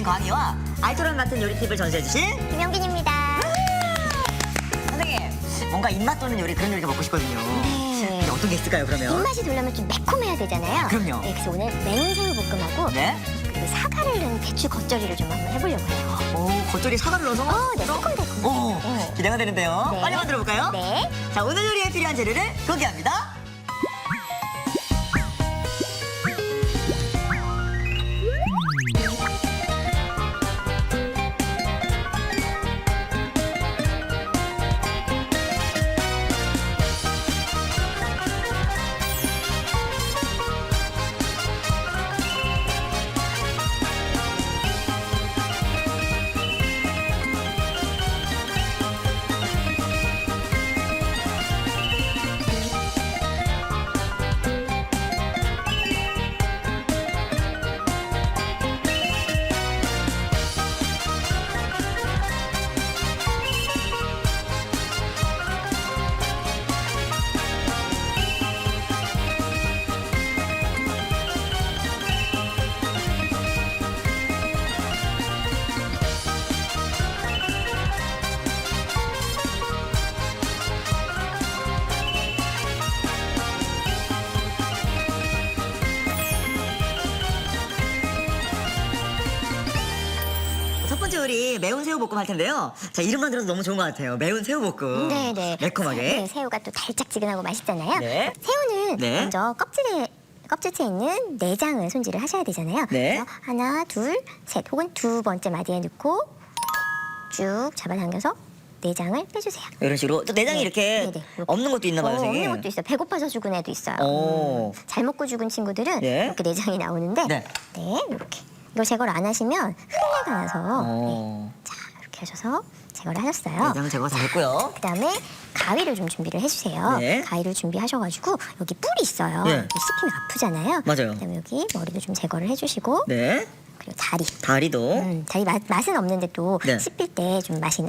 광희와 알토란 같은 요리 팁을 전수해주신 김영빈입니다. 선생님, 뭔가 입맛 도는 요리, 그런 요리가 먹고 싶거든요. 네. 근데 어떤 게 있을까요, 그러면? 입맛이 돌려면 좀 매콤해야 되잖아요. 그럼요. 네, 그래서 오늘 매운새우 볶음하고 네? 그리고 사과를 넣은 배추 겉절이를 좀 한번 해보려고 해요. 오, 겉절이 사과를 넣어서? 네, 새콤달콤. 오, 기대가 되는데요. 네. 빨리 만들어 볼까요? 네. 자, 오늘 요리에 필요한 재료를 공개합니다. 첫 번째 요리 매운 새우볶음 할 텐데요. 자, 이름만 들어도 너무 좋은 것 같아요. 매운 새우볶음. 네네. 매콤하게. 네, 새우가 또 달짝지근하고 맛있잖아요. 네. 새우는 네. 먼저 껍질째 있는 내장을 손질을 하셔야 되잖아요. 네. 그래서 하나, 둘, 셋 혹은 두 번째 마디에 넣고 쭉 잡아당겨서 내장을 빼주세요. 이런 식으로. 또 내장이 네. 이렇게 네네. 이렇게. 없는 것도 있나 봐요, 선생님. 없는 것도 있어요. 배고파서 죽은 애도 있어요. 오. 잘 먹고 죽은 친구들은 네. 이렇게 내장이 나오는데 네. 이렇게. 이거 제거를 안 하시면 흙내가 나서 오. 자, 이렇게 하셔서 제거를 하셨어요. 내장은 제거 다 했고요. 그다음에 가위를 좀 준비를 해주세요. 네. 가위를 준비하셔가지고 여기 뿔이 있어요. 네. 이거 씹히면 아프잖아요. 맞아요. 그다음에 여기 머리도 좀 제거를 해주시고 네. 그리고 다리. 다리도. 다리 맛은 없는데 또 네. 씹힐 때 좀 맛이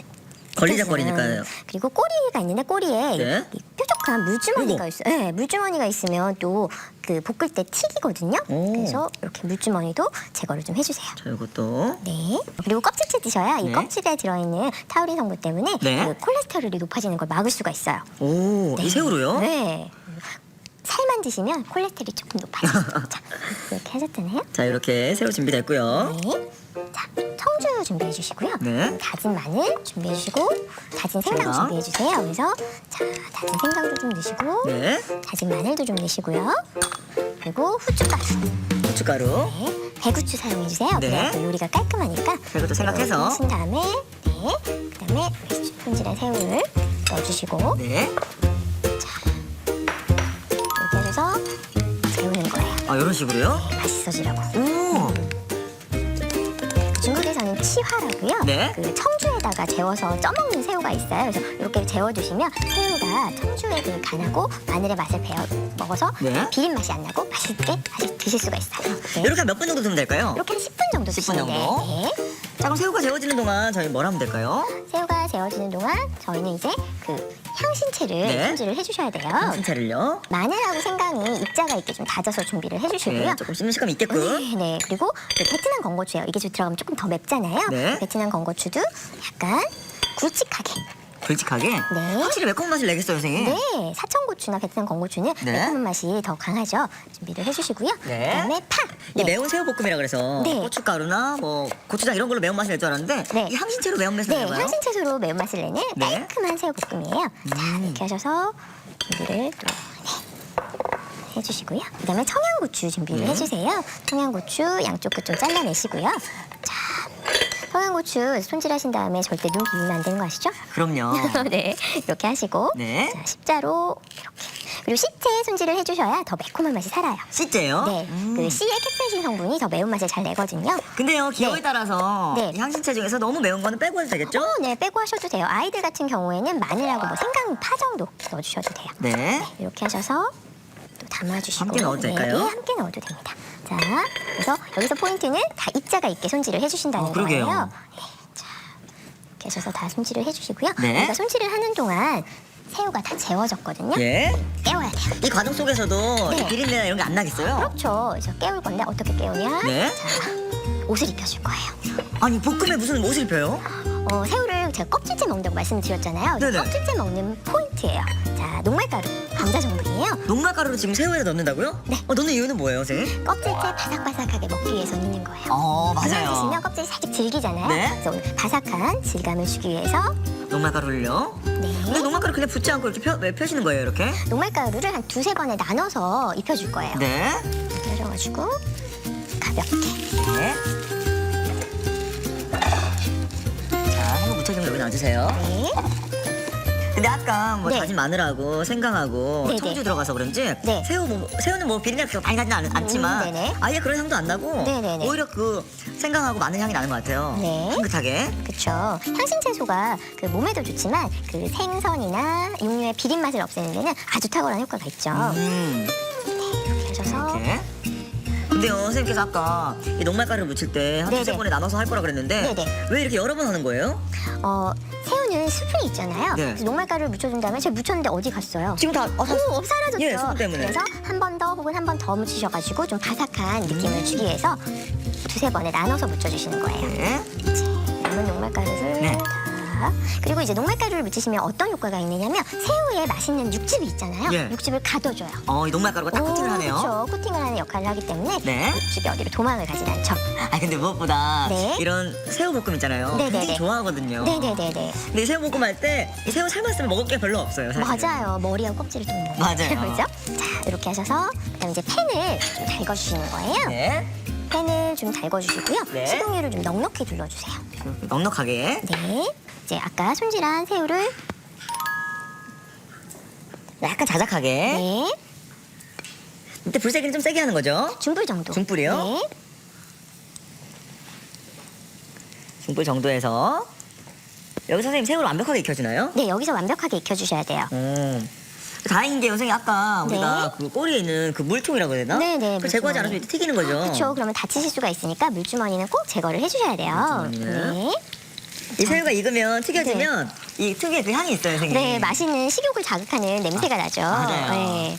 걸리적거리니까요. 그리고 꼬리가 있는데 꼬리에 네. 이 뾰족한 물주머니가 이거. 있어요. 네, 물주머니가 있으면 또 그 볶을 때 튀기거든요. 오. 그래서 이렇게 물주머니도 제거를 좀 해주세요. 자, 이것도. 네. 그리고 껍질째 드셔야 이 네. 껍질에 들어있는 타우린 성분 때문에 네. 그 콜레스테롤이 높아지는 걸 막을 수가 있어요. 오, 네. 이 새우로요? 네. 살만 드시면 콜레스테롤이 조금 높아져요. 자, 이렇게 하셨잖아요. 자, 이렇게 새우 준비됐고요. 네. 자, 청주 준비해 주시고요. 네. 다진 마늘 준비해 주시고 다진 생강 생강. 준비해 주세요. 그래서 자, 다진 생강도 좀 넣으시고 네. 다진 마늘도 좀 넣으시고요. 그리고 후춧가루. 고춧가루. 네. 배후추 사용해 주세요. 네. 그래야 또 요리가 깔끔하니까. 그것도 생각해서. 하신 다음에 네. 그다음에 손질한 새우를 넣어주시고 네. 이렇게 해서 재우는 거예요. 아, 이런 식으로요? 맛있어지라고. 오. 중국에서는 치화라고요. 네. 그 청주에다가 재워서 쪄먹는 새우가 있어요. 그래서 이렇게 재워두시면 새우가 청주의 그 간하고 마늘의 맛을 배어 먹어서 네. 비린 맛이 안 나고 맛있게 드실 수가 있어요. 네. 이렇게 몇 분 정도 두면 될까요? 이렇게 한 10분 정도 10분 두시면 정도? 네. 자, 그럼 새우가 재워지는 동안 저희 뭘 하면 될까요? 새우가 재워지는 동안 저희는 이제 그 향신채를 네. 손질을 해주셔야 돼요. 향신채를요? 마늘하고 생강이 입자가 있게 좀 다져서 준비를 해주시고요. 네, 조금 씹는 식감이 있게끔. 네, 네. 그리고 그 베트남 건고추예요. 이게 좀 들어가면 조금 더 맵잖아요. 네. 베트남 건고추도 약간 굵직하게. 굵직하게. 네. 확실히 매콤한 맛을 내겠어요, 선생님. 네, 사천고추나 베트남 건고추는 네. 매콤한 맛이 더 강하죠. 준비를 해주시고요. 네. 그다음에 파. 이 매운 새우볶음이라 그래서 네. 고춧가루나 뭐 고추장 이런 걸로 매운맛을 낼 줄 알았는데 네. 이 향신채로 매운맛을 네, 내나요? 향신채소로 매운맛을 내는 네. 깔끔한 새우볶음이에요. 자, 이렇게 하셔서 준비를 또 해주시고요. 그다음에 청양고추 준비를 네. 해주세요. 청양고추 양쪽 끝 좀 잘라내시고요. 자, 청양고추 손질하신 다음에 절대 눈 비비면 안 되는 거 아시죠? 그럼요. 네, 이렇게 하시고 네. 자, 십자로 이렇게. 그리고 씨째 손질을 해주셔야 더 매콤한 맛이 살아요. 씨째요? 네, 그 씨의 캡사이신 성분이 더 매운맛을 잘 내거든요. 근데요, 기호에 네. 따라서 네. 이 향신채 중에서 너무 매운 거는 빼고 해도 되겠죠? 네, 빼고 하셔도 돼요. 아이들 같은 경우에는 마늘하고 뭐 생강, 파 정도 넣어주셔도 돼요. 네. 이렇게 하셔서 또 담아주시고 함께 넣어도 될까요? 네, 함께 넣어도 됩니다. 자, 그래서 여기서 포인트는 다 입자가 있게 손질을 해주신다는 그러게요. 거예요. 네, 자, 이렇게 하셔서 다 손질을 해주시고요. 네. 우리가 손질을 하는 동안 새우가 다 재워졌거든요. 예. 깨워야 돼요. 이 과정 속에서도 네. 이 비린내나 이런 게 안 나겠어요? 그렇죠. 그래서 깨울 건데 어떻게 깨우냐? 네. 자, 옷을 입혀줄 거예요. 아니 볶음에 무슨 옷을 입혀요? 새우를 제가 껍질째 먹는다고 말씀드렸잖아요. 네네. 껍질째 먹는 포인트예요. 자, 녹말가루, 감자 전분이에요. 녹말가루를 지금 새우에다 넣는다고요? 네. 넣는 이유는 뭐예요, 선생님? 껍질째 바삭바삭하게 먹기 위해서 넣는 거예요. 맞아요. 드시면 껍질이 살짝 질기잖아요. 네. 그래서 오늘 바삭한 질감을 주기 위해서 녹말가루를요? 근데 네. 녹말가루 그냥 붓지 않고 이렇게 왜 펴시는 거예요, 이렇게? 녹말가루를 한 두세 번에 나눠서 입혀줄 거예요. 네. 이렇게 하셔가지고 가볍게. 네. 자, 한번 묻혀주면 여기 놔주세요. 네. 근데 아까 뭐 네. 다진 마늘하고 생강하고 네네. 청주 들어가서 그런지 네. 새우는 뭐 비린내가 그렇게 많이 나지는 않지만 네네. 아예 그런 향도 안 나고 네네네. 오히려 그 생강하고 마늘 향이 나는 것 같아요. 네. 향긋하게. 그쵸. 향신 채소가 그 몸에도 좋지만 그 생선이나 육류의 비린 맛을 없애는 데는 아주 탁월한 효과가 있죠. 이렇게 하셔서 이렇게. 근데요, 선생님께서 아까 이 녹말가루를 묻힐 때 한 두세 네네. 번에 나눠서 할 거라 그랬는데 네네. 왜 이렇게 여러 번 하는 거예요? 새우는 수분이 있잖아요. 네. 그래서 녹말가루를 묻혀준 다음에 제가 묻혔는데 어디 갔어요? 지금 다 사라졌죠. 예, 수분 때문에. 그래서 한 번 더 혹은 한 번 더 묻히셔가지고 좀 바삭한 느낌을 주기 위해서 두세 번에 나눠서 묻혀주시는 거예요. 네. 남은 녹말가루를 네. 다. 그리고 이제 녹말가루를 묻히시면 어떤 효과가 있느냐면 새우에 맛있는 육즙이 있잖아요. 예. 육즙을 가둬줘요. 이 녹말가루가 딱 코팅을 하네요. 그렇죠. 코팅을 하는 역할을 하기 때문에 네. 육즙이 어디로 도망을 가진 않죠. 근데 무엇보다 네. 이런 새우볶음 있잖아요. 네네네. 굉장히 좋아하거든요. 네네네네. 근데 이 새우볶음 할 때 이 새우 삶았으면 먹을 게 별로 없어요. 사실. 맞아요. 머리하고 껍질을 좀 먹어요. 맞아요. 그죠? 자, 이렇게 하셔서 그다음 이제 팬을 좀 달궈주시는 거예요. 네. 팬을 좀 달궈주시고요. 네. 식용유를 좀 넉넉히 둘러주세요. 넉넉하게. 네. 이제 아까 손질한 새우를 약간 자작하게. 네. 이때 불세기는 좀 세게 하는 거죠? 중불 정도. 중불이요? 네. 중불 정도에서 여기서 선생님 새우를 완벽하게 익혀주나요? 네, 여기서 완벽하게 익혀주셔야 돼요. 다행인 게 선생님 아까 우리가 그 꼬리에 있는 그 물통이라고 해야 되나? 네네, 그걸 제거하지 물주머니. 않았으면 이렇게 튀기는 거죠? 그렇죠. 그러면 다치실 수가 있으니까 물주머니는 꼭 제거를 해주셔야 돼요. 물주머니는? 네. 이 새우가 익으면 튀겨지면 이 특유의 그 향이 있어요, 선생님. 네, 맛있는 식욕을 자극하는 냄새가 나죠. 맞아요. 네.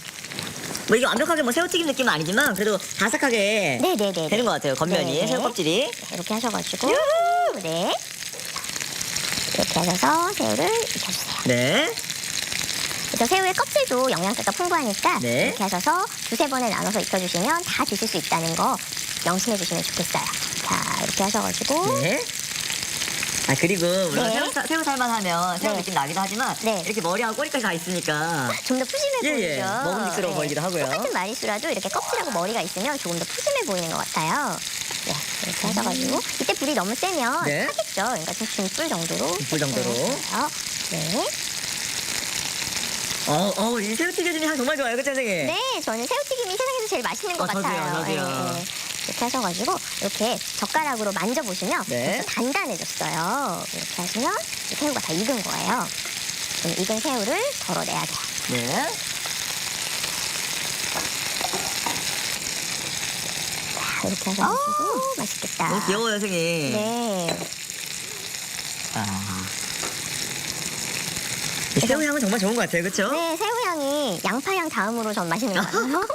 뭐 이게 완벽하게 뭐 새우튀김 느낌은 아니지만 그래도 바삭하게 네네네. 되는 것 같아요. 겉면이 네네. 새우 껍질이. 이렇게 하셔가지고 네. 이렇게 하셔서 새우를 익혀주세요. 네. 그래서 새우의 껍질도 영양가가 풍부하니까 네. 이렇게 하셔서 두세 번에 나눠서 익혀주시면 다 드실 수 있다는 거 명심해 주시면 좋겠어요. 자, 이렇게 하셔가지고 네. 그리고 물론 네. 새우 살만 하면 새우 네. 느낌 나기도 하지만 네. 이렇게 머리하고 꼬리까지 다 있으니까 좀 더 푸짐해 예, 보이죠. 예. 먹음직스러워 보이기도 하고요. 똑같은 마리수라도 이렇게 껍질하고 머리가 있으면 조금 더 푸짐해 보이는 것 같아요. 네, 이렇게 하셔가지고 이때 불이 너무 세면 네. 타겠죠. 그러니까 좀 중불 정도로. 중불 정도로. 해주세요. 네. 이 새우 튀겨지는 향 정말 좋아요, 그쵸 선생님? 네, 저는 새우튀김이 세상에서 제일 맛있는 것 저도요, 같아요. 저도요. 이렇게 하셔가지고 이렇게 젓가락으로 만져보시면 네. 벌써 단단해졌어요. 이렇게 하시면 새우가 다 익은 거예요. 그럼 익은 새우를 덜어내야 돼요. 네. 자, 이렇게 하셔가지고 맛있겠다. 너무 귀여워요, 선생님. 네. 이 새우 향은 정말 좋은 것 같아요, 그쵸? 네, 새우향이 양파향 다음으로 전 맛있는 것 같아요.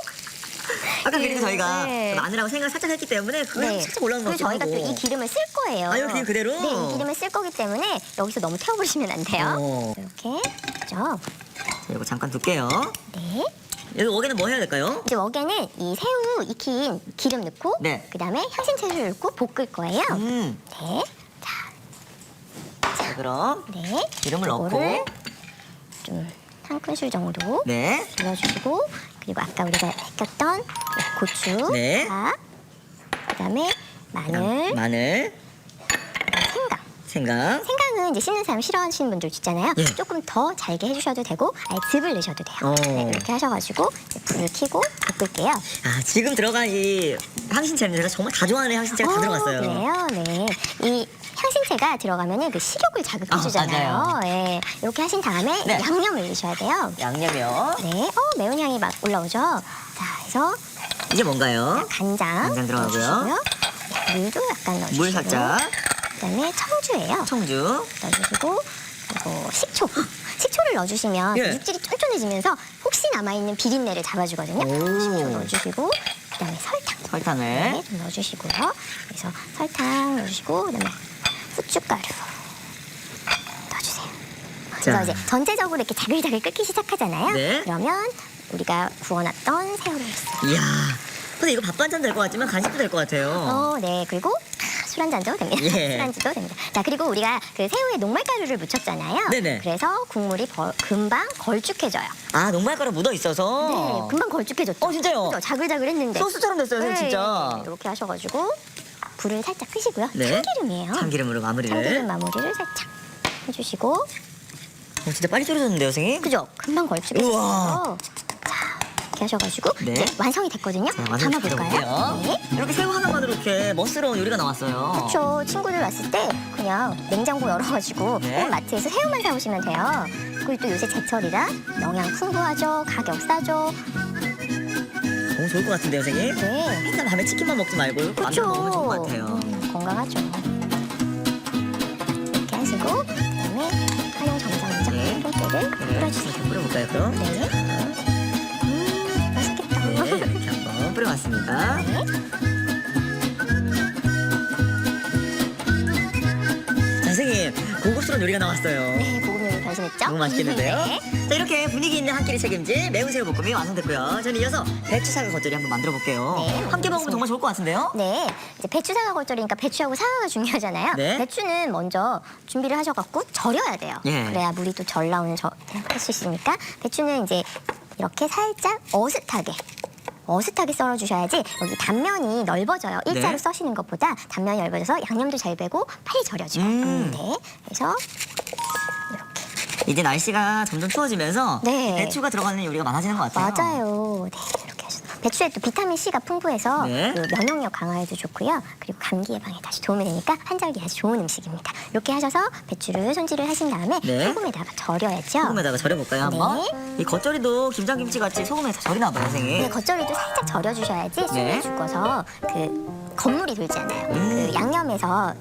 아까 그리고 저희가 네. 마늘하고 생강 살짝 했기 때문에 그 향이 살짝 올라온 것 그리고 같기도 저희가 하고. 또 이 기름을 쓸 거예요. 이 기름 그대로? 네, 이 기름을 쓸 거기 때문에 여기서 너무 태워버리시면 안 돼요. 이렇게 그죠? 이거 잠깐 둘게요. 네. 여기 웍에는 뭐 해야 될까요? 이제 웍에는 이 새우 익힌 기름 넣고 네. 그다음에 향신채소를 넣고 볶을 거예요. 네. 네. 자, 그럼 네. 기름을 이거를 넣고. 좀 한 큰술 정도 네. 눌러주시고 그리고 아까 우리가 익혔던 고추, 네. 파, 그다음에 마늘, 마늘, 생강. 생강. 생강은 이제 씹는 사람 싫어하시는 분들 있잖아요. 예. 조금 더 잘게 해주셔도 되고 아예 즙을 넣으셔도 돼요. 네, 이렇게 하셔가지고 이제 불을 켜고 볶을게요. 지금 들어간 이 향신채는 제가 정말 다 좋아하는 향신채가 다 들어갔어요. 그래요? 네. 이 향신채가 들어가면은 그 식욕을 자극해주잖아요. 맞아요. 네. 이렇게 하신 다음에 네. 양념을 넣으셔야 돼요. 양념이요. 네. 매운 향이 막 올라오죠? 자, 그래서 이게 뭔가요? 간장, 간장 들어가고요. 넣어주시고요. 네, 물도 약간 넣어주시고. 물 살짝. 그다음에 청주예요. 청주. 넣어주시고 그리고 식초. 식초를 넣어주시면 예. 육질이 쫀쫀해지면서 혹시 남아있는 비린내를 잡아주거든요. 오. 식초 넣어주시고 그다음에 설탕. 설탕을. 네, 좀 넣어주시고요. 그래서 설탕 넣어주시고 그다음에 후춧가루 넣어주세요. 그래서 자. 이제 전체적으로 이렇게 자글자글 끓기 시작하잖아요. 네. 그러면 우리가 구워놨던 새우를 넣습니다. 이야. 근데 이거 밥 반찬 될 것 같지만 간식도 될 것 같아요. 네. 그리고 술 한 잔도 됩니다. 예. 술 안주도 됩니다. 자, 그리고 우리가 그 새우에 녹말가루를 묻혔잖아요. 네네. 그래서 국물이 금방 걸쭉해져요. 아, 녹말가루 묻어 있어서. 네, 금방 걸쭉해졌죠. 진짜요? 그죠? 자글자글했는데. 소스처럼 됐어요, 네, 진짜. 이렇게 하셔가지고 불을 살짝 끄시고요. 네. 참기름이에요. 참기름으로 마무리를. 참기름 마무리를 살짝 해주시고. 진짜 빨리 졸여졌는데요, 선생님? 그죠? 금방 걸쭉해졌어요. 우와. 자, 이렇게 하셔가지고 네. 이제 완성이 됐거든요. 자, 완성 담아볼까요? 시켜볼게요. 네. 이렇게 새우 하나만으로 이렇게 멋스러운 요리가 나왔어요. 그렇죠. 친구들 왔을 때 그냥 냉장고 열어가지고 네. 마트에서 새우만 사오시면 돼요. 그리고 또 요새 제철이라 영양 풍부하죠. 가격 싸죠. 너무 좋을 것 같은데요, 선생님? 네. 맨날 밤에 치킨만 먹지 말고 이거 그렇죠. 먹으면 좋을 것 같아요. 건강하죠. 이렇게 하시고 그다음에 한영 정상이죠. 네. 통깨를 뿌려주세요. 이렇게 뿌려볼까요, 그럼? 네. 맛있겠다. 네, 이렇게 한번 뿌려봤습니다. 네. 자, 선생님, 고급스러운 요리가 나왔어요. 네, 고급 요리 변신했죠? 너무 맛있겠는데요? 네. 자, 이렇게 분위기 있는 한 끼를 책임질 매운 새우 볶음이 완성됐고요. 저는 이어서 배추 사과 겉절이 한번 만들어 볼게요. 네, 함께 먹으면 정말 좋을 것 같은데요? 네, 이제 배추 사과 겉절이니까 배추하고 사과가 중요하잖아요. 네. 배추는 먼저 준비를 하셔갖고 절여야 돼요. 예. 그래야 물이 또 절 나오는 할 수 있으니까 배추는 이제 이렇게 살짝 어슷하게 썰어주셔야지 여기 단면이 넓어져요. 일자로 네. 써시는 것보다 단면이 넓어져서 양념도 잘 배고 빨리 절여져요. 네, 그래서 이제 날씨가 점점 추워지면서 네. 배추가 들어가는 요리가 많아지는 것 같아요. 맞아요. 네, 이렇게 하셔서 배추에 또 비타민 C가 풍부해서 네. 그 면역력 강화에도 좋고요. 그리고 감기 예방에 다시 도움이 되니까 한절기 아주 좋은 음식입니다. 이렇게 하셔서 배추를 손질을 하신 다음에 네. 소금에다가 절여야죠. 소금에다가 절여볼까요, 한번? 네. 이 겉절이도 김장김치 같이 소금에 다 절이나 봐요, 선생님. 네, 겉절이도 살짝 절여주셔야지 숨이 네. 죽어서 그 건물이 돌지 않아요. 그 양념에서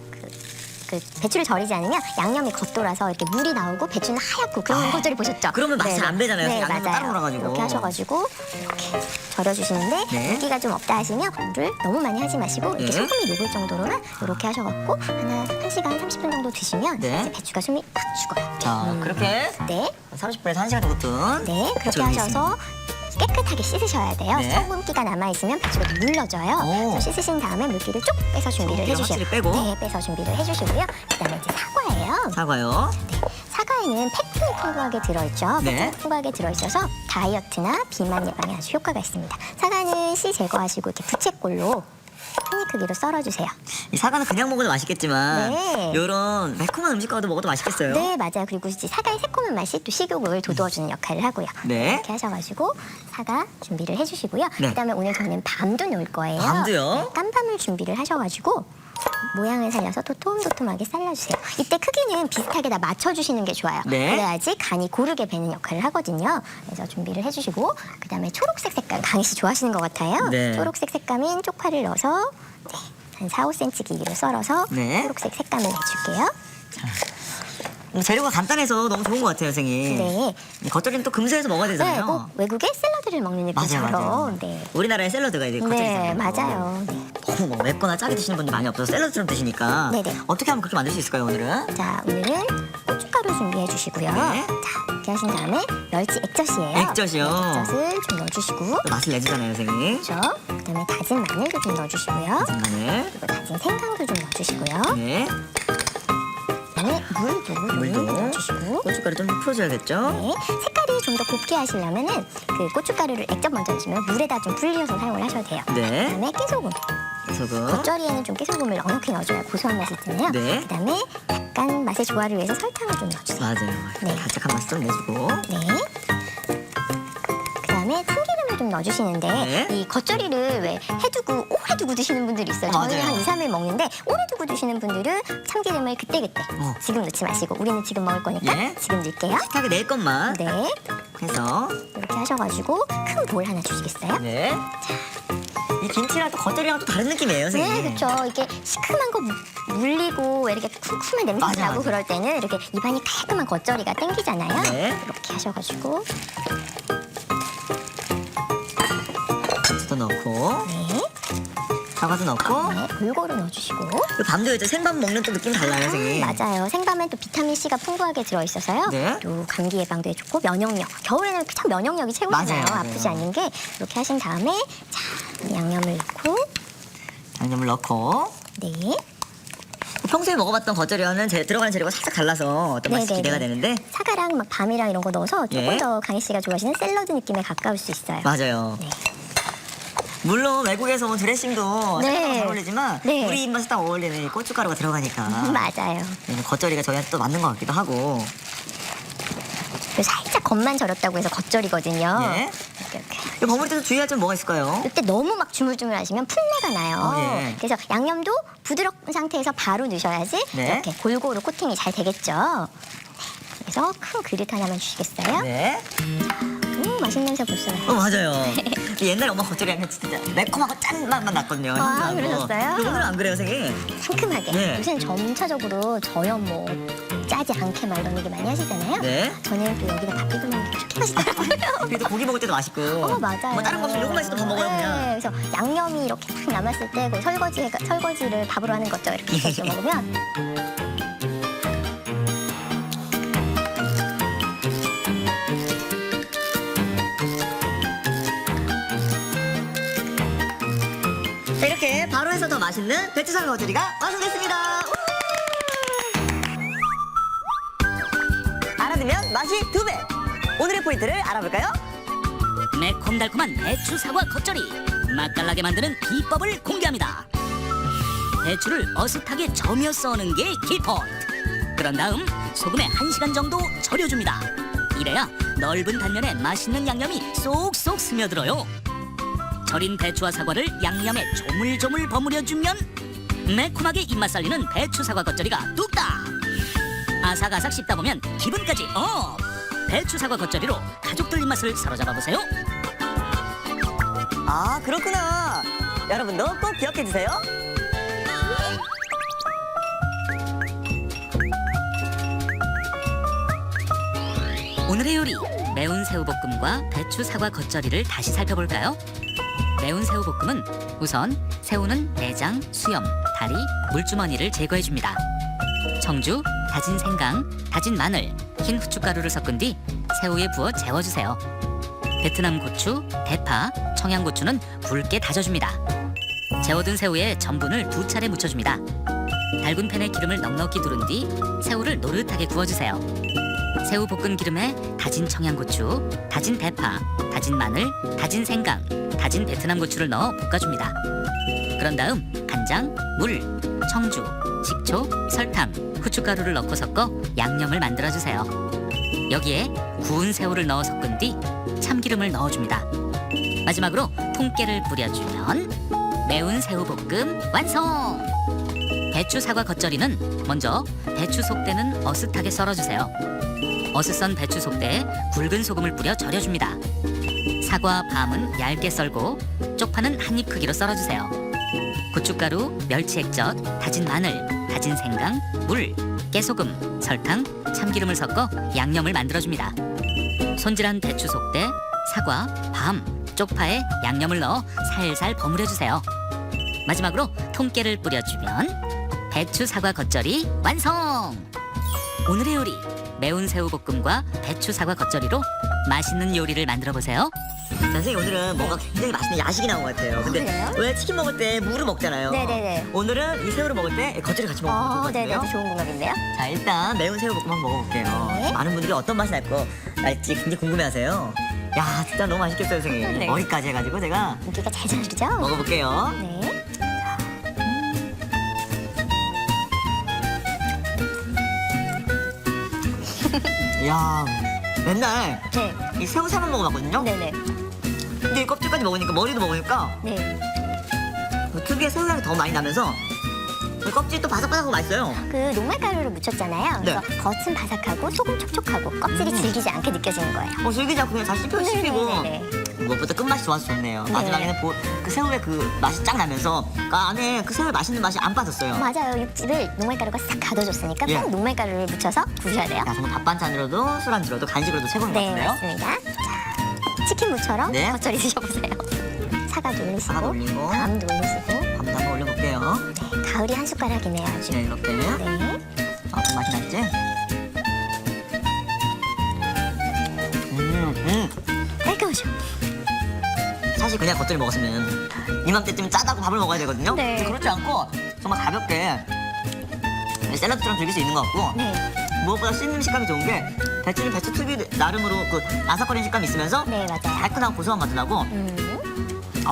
그 배추를 절이지 않으면 양념이 겉돌아서 이렇게 물이 나오고 배추는 하얗고 그런 겉절이 보셨죠? 그러면 맛이 잘안 배잖아요. 네, 양념이 맞아요. 따로 놀아가지고. 이렇게 하셔가지고 이렇게 절여주시는데 네. 물기가 좀 없다 하시면 물을 너무 많이 하지 마시고 이렇게 네. 소금이 녹을 정도로만 이렇게 하셔갖고 한 1시간 30분 정도 드시면 네. 이제 배추가 숨이 팍 죽어요. 자, 그렇게 네, 30분에서 1시간 정도 둔. 네 그렇게 저기 하셔서 깨끗하게 씻으셔야 돼요. 네. 소금기가 남아있으면 배추가 또 물러져요. 오. 그래서 씻으신 다음에 물기를 쭉 빼서 준비를 소금기를 해주시고요. 확실히 빼고. 네, 빼서 준비를 해주시고요. 그다음에 이제 사과예요. 사과요. 네, 사과에는 팩틴이 풍부하게 들어있죠. 네. 팩틴이 풍부하게 들어있어서 다이어트나 비만 예방에 아주 효과가 있습니다. 사과는 씨 제거하시고 이렇게 부채꼴로 한 입 크기로 썰어주세요. 이 사과는 그냥 먹어도 맛있겠지만 네. 이런 매콤한 음식과도 먹어도 맛있겠어요. 네, 맞아요. 그리고 이제 사과의 새콤한 맛이 또 식욕을 돋워주는 역할을 하고요. 네. 이렇게 하셔가지고 사과 준비를 해주시고요. 네. 그다음에 오늘 저는 밤도 놓을 거예요. 밤도요? 네, 깐밤을 준비를 하셔가지고 모양을 살려서 도톰도톰하게 잘라주세요. 이때 크기는 비슷하게 다 맞춰주시는 게 좋아요. 네. 그래야지 간이 고르게 배는 역할을 하거든요. 그래서 준비를 해주시고 그다음에 초록색 색깔, 강희 씨 좋아하시는 것 같아요. 네. 초록색 색감인 쪽파를 넣어서 네, 한 4-5cm 길이로 썰어서 네. 초록색 색감을 내줄게요. 재료가 간단해서 너무 좋은 것 같아요, 선생님. 네. 이 겉절이는 또 금수에서 먹어야 네, 되잖아요. 꼭 외국의 샐러드를 먹는 맞아요, 느낌처럼. 맞아요. 네. 우리나라의 샐러드가 이제 겉절이잖아요. 네, 맞아요. 네. 너무 뭐 맵거나 짜게 드시는 분들 많이 없어서 샐러드처럼 드시니까 네네. 어떻게 하면 그렇게 만들 수 있을까요, 오늘은? 자, 오늘은 고춧가루 준비해 주시고요. 네. 자, 이렇게 하신 다음에 멸치 액젓이에요. 액젓이요? 네, 액젓을 좀 넣어주시고, 또 맛을 내주잖아요, 선생님. 그렇죠? 그다음에 다진 마늘도 좀 넣어주시고요. 마늘. 그리고 다진 생강도 좀 넣어주시고요. 네. 그다음에 물도 좀 물도. 넣어주시고. 고춧가루 좀 풀어줘야겠죠? 네, 색깔이 좀 더 곱게 하시려면은 그 고춧가루를 액젓 먼저 넣으시면 물에다 좀 불려서 사용을 하셔도 돼요. 네. 그다음에 깨소금. 소금. 겉절이에는 좀 깨소금을 넉넉히 넣어줘야 고소한 맛이 있잖아요. 네. 그다음에 약간 맛의 조화를 위해서 설탕을 좀 넣어주세요. 맞아요. 네. 달짝한 맛 좀 내주고. 네. 그다음에 참기름을 좀 넣어주시는데 네. 이 겉절이를 왜 해두고 오래 두고 드시는 분들이 있어요. 저희는 맞아요. 한 2, 3일 먹는데 오래 두고 드시는 분들은 참기름을 그때그때 지금 넣지 마시고 우리는 지금 먹을 거니까 예. 지금 넣을게요. 식탁에 낼 것만 네. 해서. 이렇게 하셔가지고 큰 볼 하나 주시겠어요? 네. 이 김치랑 또 겉절이랑 또 다른 느낌이에요, 선생님. 네, 그렇죠. 이게 시큼한 거 물리고 이렇게 쿰쿰한 냄새 맞아, 나고 맞아. 그럴 때는 이렇게 입안이 깔끔한 겉절이가 땡기잖아요. 네. 이렇게 하셔가지고 또 넣고. 넣고 네. 사과도 넣고. 네, 골고루 넣어주시고. 그 밤도 이제 생밥 먹는 또 느낌 달라요, 선생님. 맞아요. 생밤엔 또 비타민 C가 풍부하게 들어있어서요. 네. 또 감기 예방도 해주고 면역력. 겨울에는 참 면역력이 최고잖아요. 맞아요. 아프지 않는 게. 이렇게 하신 다음에 자 양념을 넣고. 양념을 넣고. 네. 평소에 먹어봤던 겉절이와는 들어가는 재료가 살짝 달라서 어떤 맛이 네네네. 기대가 되는데. 사과랑 막 밤이랑 이런 거 넣어서 조금 예. 더 강희 씨가 좋아하시는 샐러드 느낌에 가까울 수 있어요. 맞아요. 네. 물론 외국에서 온 드레싱도 네. 생각보다 잘 어울리지만 네. 우리 입맛에 딱 어울리는 이 고춧가루가 들어가니까 맞아요. 겉절이가 저희한테 또 맞는 것 같기도 하고. 그리고 살짝 겉만 절였다고 해서 겉절이거든요. 예. 이렇게. 이 버무릴 때도 주의할 점 뭐가 있을까요? 이때 너무 막 주물주물 하시면 풀내가 나요. 예. 그래서 양념도 부드러운 상태에서 바로 넣으셔야지 네. 이렇게 골고루 코팅이 잘 되겠죠. 네. 그래서 큰 그릇 하나만 주시겠어요? 네. 맛있는 냄새 벌써 나요. 맞아요. 옛날에 엄마 겉절이 하면 진짜 매콤하고 짠 맛만 났거든요. 아, 향나고. 그러셨어요? 근데 오늘은 안 그래요, 선생님? 상큼하게. 네. 요새는 점차적으로 저염 뭐 짜지 않게 막 이런 얘기 많이 하시잖아요. 네. 저는 또 여기다 밥 비벼 먹는 게 그렇게 맛있더라고요. 그래도 고기 먹을 때도 맛있고. 맞아요. 뭐 다른 거 없이 요것만 있어도 밥 먹어요, 그냥. 네, 그래서 양념이 이렇게 딱 남았을 때 그 설거지를 밥으로 하는 거죠. 이렇게 해서 먹으면. 자, 이렇게 바로 해서 더 맛있는 배추사과 겉절이가 완성됐습니다. 우! 알아두면 맛이 2배. 오늘의 포인트를 알아볼까요? 매콤달콤한 배추 사과 겉절이 맛깔나게 만드는 비법을 공개합니다. 배추를 어슷하게 저며 써는 게 키포인트. 그런 다음 소금에 1시간 정도 절여줍니다. 이래야 넓은 단면에 맛있는 양념이 쏙쏙 스며들어요. 절인 배추와 사과를 양념에 조물조물 버무려주면 매콤하게 입맛 살리는 배추 사과 겉절이가 뚝딱! 아삭아삭 씹다 보면 기분까지 업! 배추 사과 겉절이로 가족들 입맛을 사로잡아 보세요. 아, 그렇구나. 여러분도 꼭 기억해 주세요. 오늘의 요리 매운 새우볶음과 배추 사과 겉절이를 다시 살펴볼까요? 매운 새우볶음은 우선 새우는 내장, 수염, 다리, 물주머니를 제거해줍니다. 청주, 다진 생강, 다진 마늘, 흰 후춧가루를 섞은 뒤 새우에 부어 재워주세요. 베트남 고추, 대파, 청양고추는 굵게 다져줍니다. 재워둔 새우에 전분을 2차례 묻혀줍니다. 달군 팬에 기름을 넉넉히 두른 뒤 새우를 노릇하게 구워주세요. 새우 볶은 기름에 다진 청양고추, 다진 대파, 다진 마늘, 다진 생강, 다진 베트남 고추를 넣어 볶아줍니다. 그런 다음 간장, 물, 청주, 식초, 설탕, 후춧가루를 넣고 섞어 양념을 만들어주세요. 여기에 구운 새우를 넣어 섞은 뒤 참기름을 넣어줍니다. 마지막으로 통깨를 뿌려주면 매운 새우볶음 완성! 배추 사과 겉절이는 먼저 배추 속대는 어슷하게 썰어주세요. 어슷 썬 배추 속대에 굵은 소금을 뿌려 절여줍니다. 사과, 밤은 얇게 썰고 쪽파는 한 입 크기로 썰어주세요. 고춧가루, 멸치액젓, 다진 마늘, 다진 생강, 물, 깨소금, 설탕, 참기름을 섞어 양념을 만들어줍니다. 손질한 배추 속대, 사과, 밤, 쪽파에 양념을 넣어 살살 버무려주세요. 마지막으로 통깨를 뿌려주면 배추 사과 겉절이 완성! 오늘의 요리 매운 새우볶음과 배추 사과 겉절이로 맛있는 요리를 만들어 보세요. 자, 선생님 오늘은 뭔가 굉장히 맛있는 야식이 나온 것 같아요. 근데 그래요? 왜 치킨 먹을 때 무를 먹잖아요. 네네네. 오늘은 이 새우를 먹을 때 겉절이 같이 먹으면 좋을 것 네네. 같은데요. 좋은 궁합인데요. 자, 일단 매운 새우볶음 한번 먹어볼게요. 네. 많은 분들이 어떤 맛이 날지 굉장히 궁금해하세요. 야, 진짜 너무 맛있겠어요, 선생님. 네. 머리까지 해가지고 제가 인기가 잘 자르죠? 먹어볼게요. 네. 야, 맨날 네. 이 새우살만 먹어봤거든요. 네네. 근데 이 껍질까지 먹으니까 머리도 먹으니까 네. 그 특유의 새우향이 더 많이 나면서 이 껍질이 또 바삭바삭하고 맛있어요. 그 녹말가루를 묻혔잖아요. 그래서 겉은 바삭하고 속은 촉촉하고 껍질이 질기지 않게 느껴지는 거예요. 질기지 않고 그냥 잘 씹히고 네네네. 무엇보다 끝맛이 좋아서 좋네요. 네. 마지막에는 그 새우의 그 맛이 쫙 나면서 그 안에 그 새우의 맛있는 맛이 안 빠졌어요. 맞아요. 육즙을 녹말가루가 싹 가둬줬으니까 예. 꼭 녹말가루를 묻혀서 구우셔야 돼요. 야, 정말 밥 반찬으로도 술안주로도 간식으로도 최고인 것 네, 같은데요. 맞습니다. 자, 치킨 무처럼 네. 겉절이 드셔보세요. 사과 놀리시고, 사과 놀리고. 밤 놀리시고. 밥도 한번 올려볼게요. 네, 가을이 한 숟가락이네요, 아주. 네, 이렇게. 네. 좀 맛이 났지? 깔끔하죠? 사실 그냥 겉절이 먹었으면 이맘때쯤 짜다고 밥을 먹어야 되거든요. 네. 근데 그렇지 않고 정말 가볍게 샐러드처럼 즐길 수 있는 것 같고 네. 무엇보다 씹는 식감이 좋은 게 배추는 배추 특유 나름으로 그 아삭거리는 식감이 있으면서 네, 맞아요. 달큰하고 고소한 맛도 나고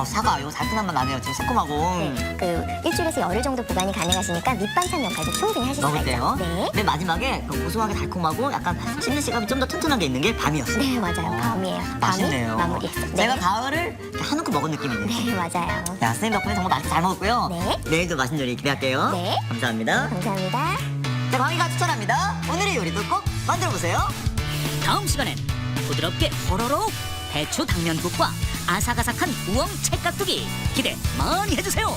사과 이거 달큰한 맛 나네요. 지금 새콤하고 네, 그 일주일에서 열흘 정도 보관이 가능하시니까 밑반찬 역할도 충분히 하실 수가 먹을 때요. 있죠. 네. 맨 마지막에 그 고소하게 달콤하고 약간 씹는 식감이 좀 더 튼튼한 게 있는 게 밤이었어요. 네, 맞아요. 밤이에요. 밤이 맛있네요. 마무리했어요. 네. 제가 가을을 이렇게 한우큼 먹은 느낌이네요. 네, 맞아요. 야, 선생님 덕분에 정말 맛있게 잘 먹었고요. 네. 내일도 맛있는 요리 기대할게요. 네. 감사합니다. 감사합니다. 자, 광희가 추천합니다. 오늘의 요리도 꼭 만들어보세요. 다음 시간엔 부드럽게 호로록 배추 당면국과 아삭아삭한 우엉 찰깍두기 기대 많이 해주세요.